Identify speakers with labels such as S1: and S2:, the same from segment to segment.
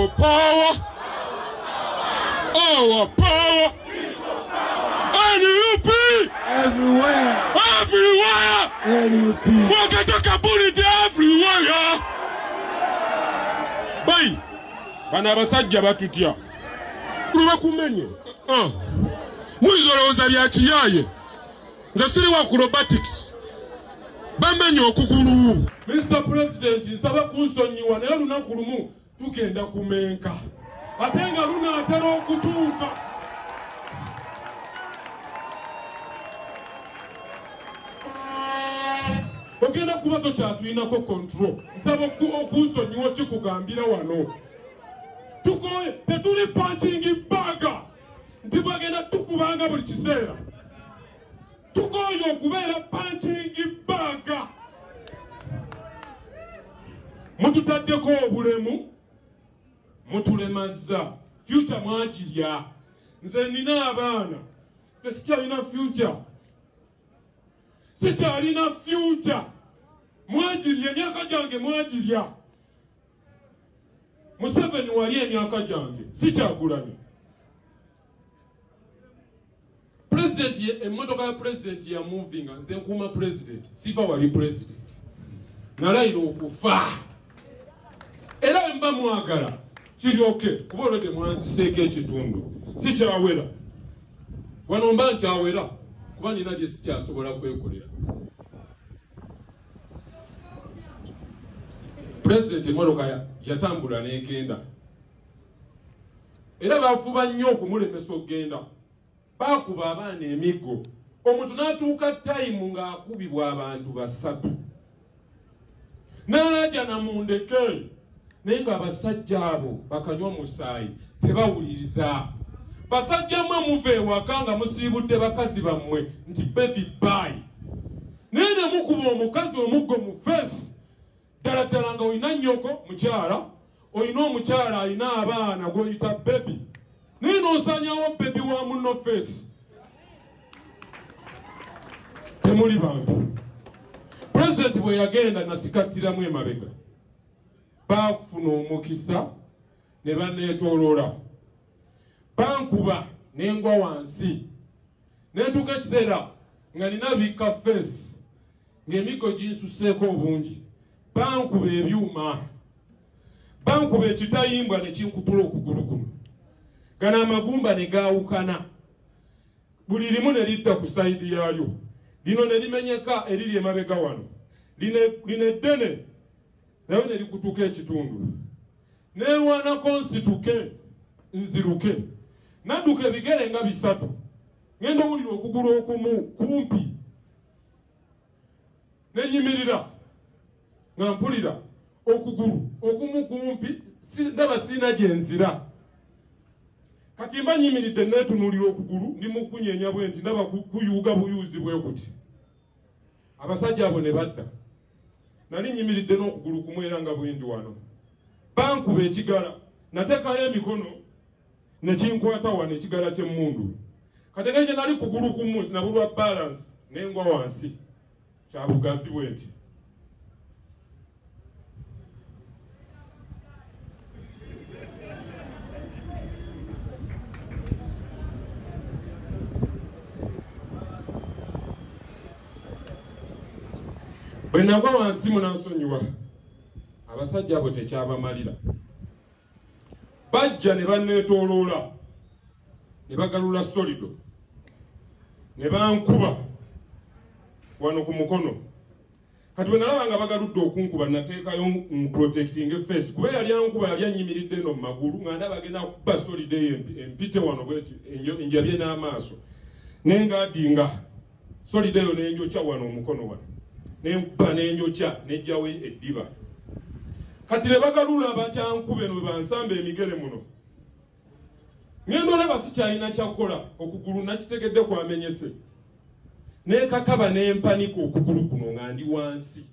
S1: Our power. Our power. NUP.
S2: Everywhere.
S1: Everywhere.
S2: NUP.
S1: We'll get the capability everywhere. Bye. Bana basajja batutya. Kuba kumenye. Mwizoloza bya kiyaye. Nze siri wa acrobatics. Bamenye okugulu. Mr. President, nsaba kunsonyiwa naye lunaku lumu tugenda kumenka. Ate nga lunaatera okutuuka. Ogenda kuba tokyatulinako control. Nsaba okunsonyiwa kikugambira wano. Tukoye tetuli punching bag. Nti bagenda tukubanga buli kiseera. Tukoye okubeera punching bag. Mututaddeko obulemu. Mutulemaza. Future mwagirya. Nze nina abaana. Nze sikyalina future. Sikyalina future. Mwagirya emyaka gyange mwagirya. Museveni wali emyaka gyange. Sikyagulanye. President emmotoka ya president ya moving nze nkuuma president. Sifa wali president. Nalayira okufa. Era mba mwagala. Kiryoke kuba olwedde mwanziseeko ekitundu. Sikyawera. Wano mba nkyawera. Kuba nina bye sikyasobola kwekolera. President emmotoka yatambula n'egenda. Era baafuba nnyo okumulemesa okgenda. Baakuba abaana emiggo. Omuntu n'atuuka time ng'akubibwa abantu basatu. N'alaja namundeke. Naye ng'abasajja abo bakanywa musaayi tebawuliriza. Basajja mmwe muve ewaka nga musiibudde bakazi bammwe nti baby bye. Naye ne mukuba omukazi omuggo mu face. Ddala nga olina nnyoko mukyala, olina omukyala alina abaana gw'oyita baby. Naye n'osaanyawo baby wa munno face. Temuli bantu. President bwe yagenda nasikattiramu emabega. Baakufuna omukisa ne banneetooloola. Bankuba n'engwa wansi. N'entuuka ekiseera nga nina bikka face ng'emiggo ginsuseeko obungi. Bankuba ebyuma. Bankuba ekitayimbwa ne kinkutula okugulu kuno. Gano amagumba ne gaawukana. Buli limu ne lidda ku sayidi yaalyo. Lino ne limenyeka eriri emabega wano. Lino eddene nayo ne likutuka ekitundu. Neerwanako nsituke nziruke. Nadduka ebigere nga bisatu. Ngenda owulira okugulu okumu kumpi. Nenyimirira nga mpulira okugulu okumu kumpi ndaba sirina gye nzira. Kati mba nyimiridde neetunuulira okugulu ndi mu kunyeenya bwe nti ndaba kuyuuga buyuuzi bwe kuti. Abasajja abo ne badda. Nali nyimiridde n'okugulu kumu era nga bwe ndi wano. Bankuba ekigala. Nateekayo emikono ne kinkwata wano ekigala ky'emmundu. Kati ng'ekyo nali kugulu kumu nabulwa balance n'engwa wansi. Kya bugazi bwe nti. Bwe nagwa wansi munansonyiwa. Abasajja abo tekyabamalira. Bajja ne banneetooloola. Ne bagalula solido. Ne bankuba wano ku mukono. Kati bwe nalaba nga bagaludde okunkuba nateekayo protecting face. Kuba yali ankuba yali anyimiridde no mu magulu nga ndaba agenda kuba solido empite wano bweti enjabye n'amaaso. Nengaadinga solido eyo n'enjokya wano omukono wano. Nempa n'enjokya n'ejjawo eddiba. Kati ne bagalula abakyankube no bansamba emigere muno. Ngendo olaba sikyalina kyakola okugulu nakitegedde kwamenyese. Nekakaba n'empanika okugulu kuno nga ndi wansi.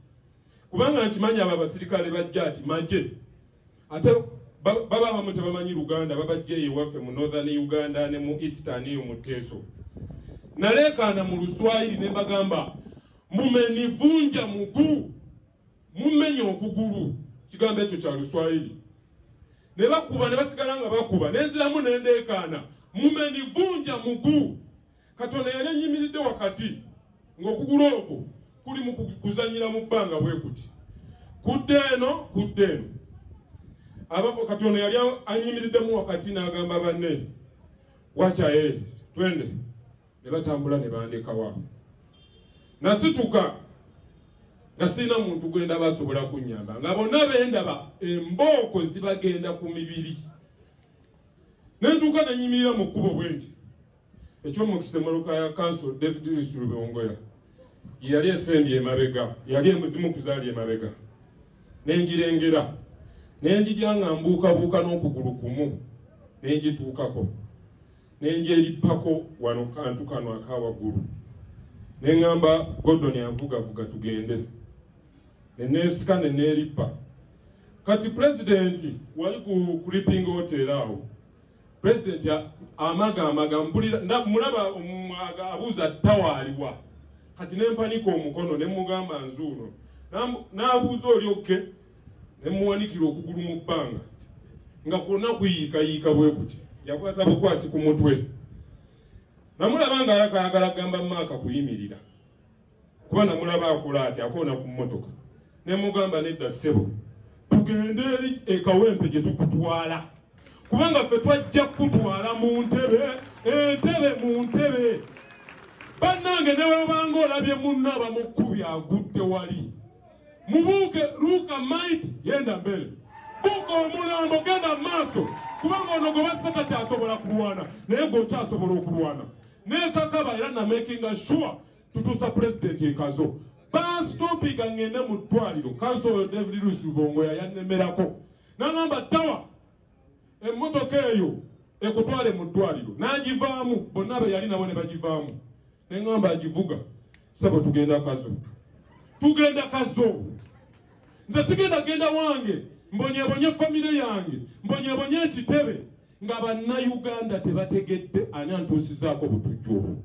S1: Kubanga nkimanyi abo abasirikale bajja ati maje. Ate baba abamu tebamanyi Luganda babajja ewaffe mu Northern Uganda ne mu Eastern eyo mu Teso. Nalekaana mu Luswayiri ne mbagamba mumenivunja muguu. Mumenye okugulu. Kigambo ekyo kya Luswayiri. ne bakuba ne basigala nga bakuba nenziramu nendeekaana mumenivunja muguu Katonda yali annyimiridde wakati ng'okugulu okwo kuli mu kuzanyira mu bbanga bwe kuti kudde eno Katonda yali annyimiriddemu wakati n'agamba banne wacha twende ne batambula ne bandekawa nasituka nga sirina muntu gwenda basobola kunnyamba nga bonna bendaba embooko zibagenda ku mibiri nentuuka nenyimirira mu kkubo bwe nti ekyomukisa emmoloka ya Council David Lusubongoya yali esembye emabega yali emuzimu kuzaali emabega nenjirengera nenjija nga mbuukabuuka n'okugulu kumu nenjituukako nenjerippako wano kantu kano akawaggulu neŋŋamba Gordon avugavuga tugende neneesika neneerippa kati pulezidenti wali ku Creeping Hotel awo pulezidenti amaga mulaba abuuza tawaaliwa kati nempanika omukono nemugamba nzuuno n'abuuza oli okke nemuwanikira okugulu mu bbanga nga kwonna kuyiikayiika bwe kuti yakwata bukwasi ku mutwe namulaba nga ayagala gamba maaka kuyimirira kuba namulaba akola ati akoona ku mmotoka nemugamba nedda ssebo tugende eri ekawempe gye tukutwala kubanga ffe twajja kutwala mu ntebe mu ntebe bannange ne webanga olabye munno abamukkubi agudde wali mubuuke luuka maiti yenda mbere buuka omulambo genda maaso kubanga ono gwe bassa takyasobola kulwana naye gweokyasobola okulwana nekakaba era namakinga sure tutuusa pulezidenti ekazo banstopinga ngende mu ddwaliro Council David Lusubongoya yannemerako n'agamba tawa emmotoka eyo ekutwale mu ddwaliro n'agivaamu bonna be yali nabo ne bagivaamu neŋŋamba agivuga sabo tugenda kazo nze sigenda genda wange mbonyebonye famire yange mbonyebonye ekitebe nga bannayuganda tebategedde ani antuusizaako butujju obwo